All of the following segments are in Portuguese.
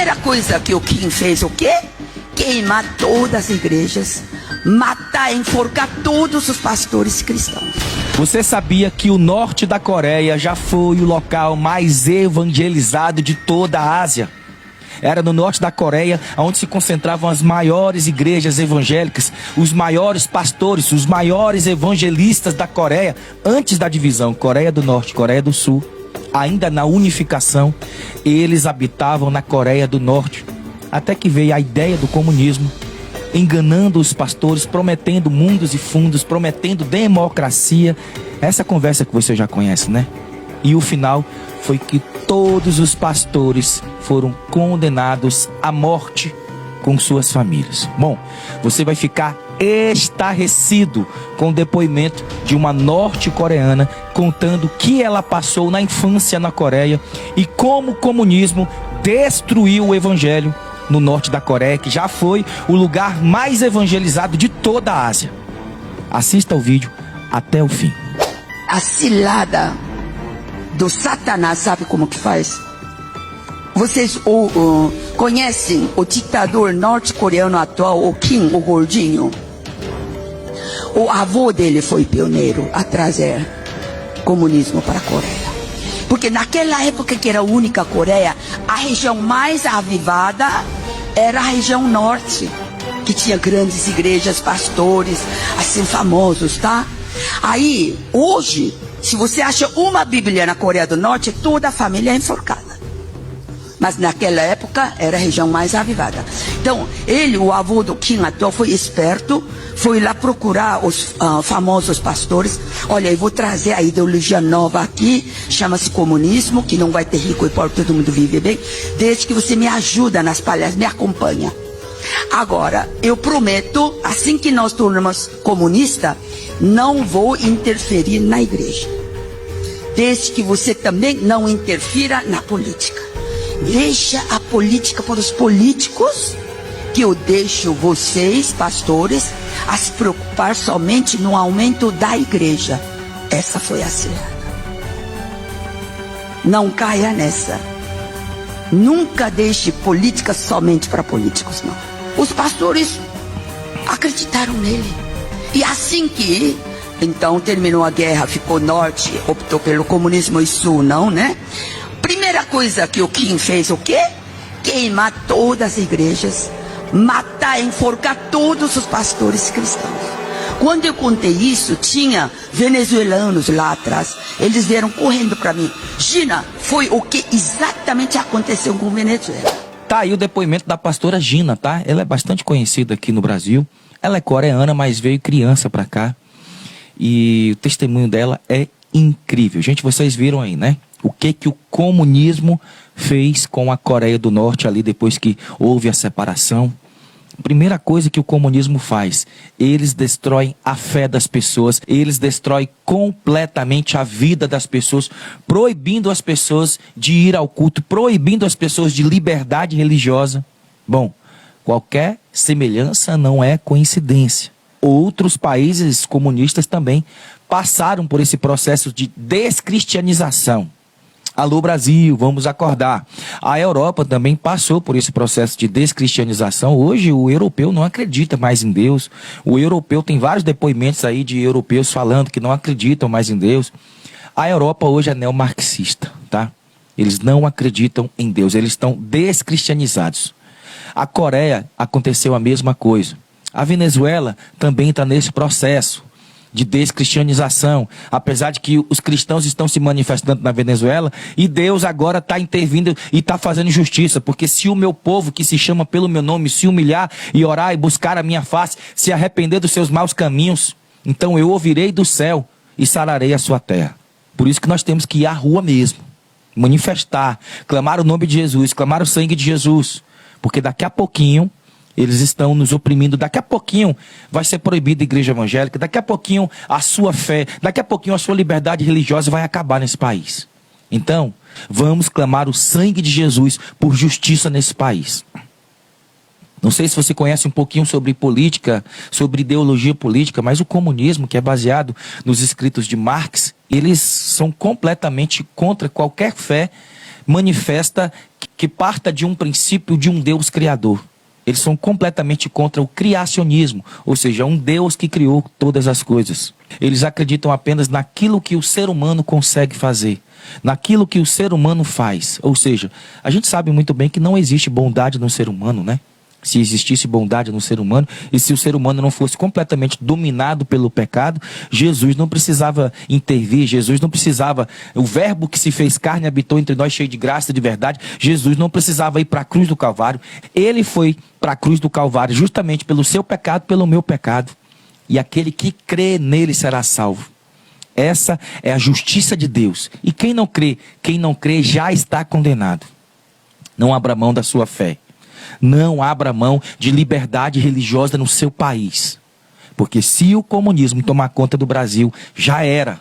primeira coisa que o Kim fez, o quê? Queimar todas as igrejas, matar, enforcar todos os pastores cristãos. Você sabia que o norte da Coreia já foi o local mais evangelizado de toda a Ásia? Era no norte da Coreia onde se concentravam as maiores igrejas evangélicas, os maiores pastores, os maiores evangelistas da Coreia, antes da divisão Coreia do Norte e Coreia do Sul. Ainda na unificação, eles habitavam na Coreia do Norte, até que veio a ideia do comunismo, enganando os pastores, prometendo mundos e fundos, prometendo democracia. Essa conversa que você já conhece, né? E o final foi que todos os pastores foram condenados à morte com suas famílias. Bom, você vai ficar estarrecido com o depoimento de uma norte-coreana contando o que ela passou na infância na Coreia e como o comunismo destruiu o evangelho no norte da Coreia, que já foi o lugar mais evangelizado de toda a Ásia. Assista o vídeo até o fim. A cilada do Satanás, sabe como que faz? Vocês conhecem o ditador norte-coreano atual, o Kim, o gordinho? O avô dele foi pioneiro a trazer comunismo para a Coreia. Porque naquela época que era a única Coreia, a região mais avivada era a região norte, que tinha grandes igrejas, pastores, assim, famosos, tá? Aí, hoje, se você acha uma Bíblia na Coreia do Norte, toda a família é enforcada. Mas naquela época era a região mais avivada. Então, ele, o avô do Kim atual, foi esperto, foi lá procurar os famosos pastores. Olha, eu vou trazer a ideologia nova aqui, chama-se comunismo, que não vai ter rico e pobre, todo mundo vive bem, desde que você me ajuda nas palestras, me acompanha. Agora, eu prometo, assim que nós tornamos comunista, não vou interferir na igreja. Desde que você também não interfira na política. Deixa a política para os políticos, que eu deixo vocês, pastores, a se preocupar somente no aumento da igreja. Essa foi a cilada. Não caia nessa. Nunca deixe política somente para políticos, não. Os pastores acreditaram nele. E assim que, então, terminou a guerra, ficou norte, optou pelo comunismo e sul, não, né? Primeira coisa que o Kim fez, o quê? Queimar todas as igrejas, matar, enforcar todos os pastores cristãos. Quando eu contei isso, tinha venezuelanos lá atrás. Eles vieram correndo para mim. Gina, foi o que exatamente aconteceu com Venezuela. Tá aí o depoimento da pastora Gina, tá? Ela é bastante conhecida aqui no Brasil. Ela é coreana, mas veio criança pra cá. E o testemunho dela é incrível. Gente, vocês viram aí, né? O que o comunismo fez com a Coreia do Norte ali depois que houve a separação. Primeira coisa que o comunismo faz, eles destroem a fé das pessoas, eles destroem completamente a vida das pessoas, proibindo as pessoas de ir ao culto, proibindo as pessoas de liberdade religiosa. Bom, qualquer semelhança não é coincidência. Outros países comunistas também passaram por esse processo de descristianização. Alô Brasil, vamos acordar. A Europa também passou por esse processo de descristianização. Hoje o europeu não acredita mais em Deus. O europeu tem vários depoimentos aí de europeus falando que não acreditam mais em Deus. A Europa hoje é neomarxista, tá? Eles não acreditam em Deus, eles estão descristianizados. A Coreia aconteceu a mesma coisa. A Venezuela também está nesse processo de descristianização, apesar de que os cristãos estão se manifestando na Venezuela, e Deus agora está intervindo e está fazendo justiça, porque se o meu povo, que se chama pelo meu nome, se humilhar e orar e buscar a minha face, se arrepender dos seus maus caminhos, então eu ouvirei do céu e sararei a sua terra. Por isso que nós temos que ir à rua mesmo, manifestar, clamar o nome de Jesus, clamar o sangue de Jesus, porque daqui a pouquinho eles estão nos oprimindo. Daqui a pouquinho vai ser proibida a igreja evangélica. Daqui a pouquinho a sua fé, daqui a pouquinho a sua liberdade religiosa vai acabar nesse país. Então, vamos clamar o sangue de Jesus por justiça nesse país. Não sei se você conhece um pouquinho sobre política, sobre ideologia política, mas o comunismo, que é baseado nos escritos de Marx, eles são completamente contra qualquer fé manifesta que parta de um princípio de um Deus criador. Eles são completamente contra o criacionismo, ou seja, um Deus que criou todas as coisas. Eles acreditam apenas naquilo que o ser humano consegue fazer, naquilo que o ser humano faz. Ou seja, a gente sabe muito bem que não existe bondade no ser humano, né? Se existisse bondade no ser humano, e se o ser humano não fosse completamente dominado pelo pecado, Jesus não precisava intervir, Jesus não precisava, o verbo que se fez carne habitou entre nós cheio de graça e de verdade, Jesus não precisava ir para a cruz do Calvário, ele foi para a cruz do Calvário justamente pelo seu pecado, pelo meu pecado, e aquele que crê nele será salvo. Essa é a justiça de Deus, e quem não crê já está condenado. Não abra mão da sua fé. Não abra mão de liberdade religiosa no seu país. Porque se o comunismo tomar conta do Brasil, já era.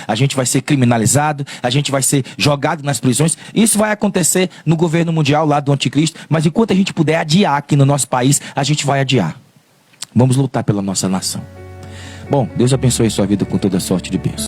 A gente vai ser criminalizado, a gente vai ser jogado nas prisões. Isso vai acontecer no governo mundial lá do anticristo. Mas enquanto a gente puder adiar aqui no nosso país, a gente vai adiar. Vamos lutar pela nossa nação. Bom, Deus abençoe a sua vida com toda sorte de bênção.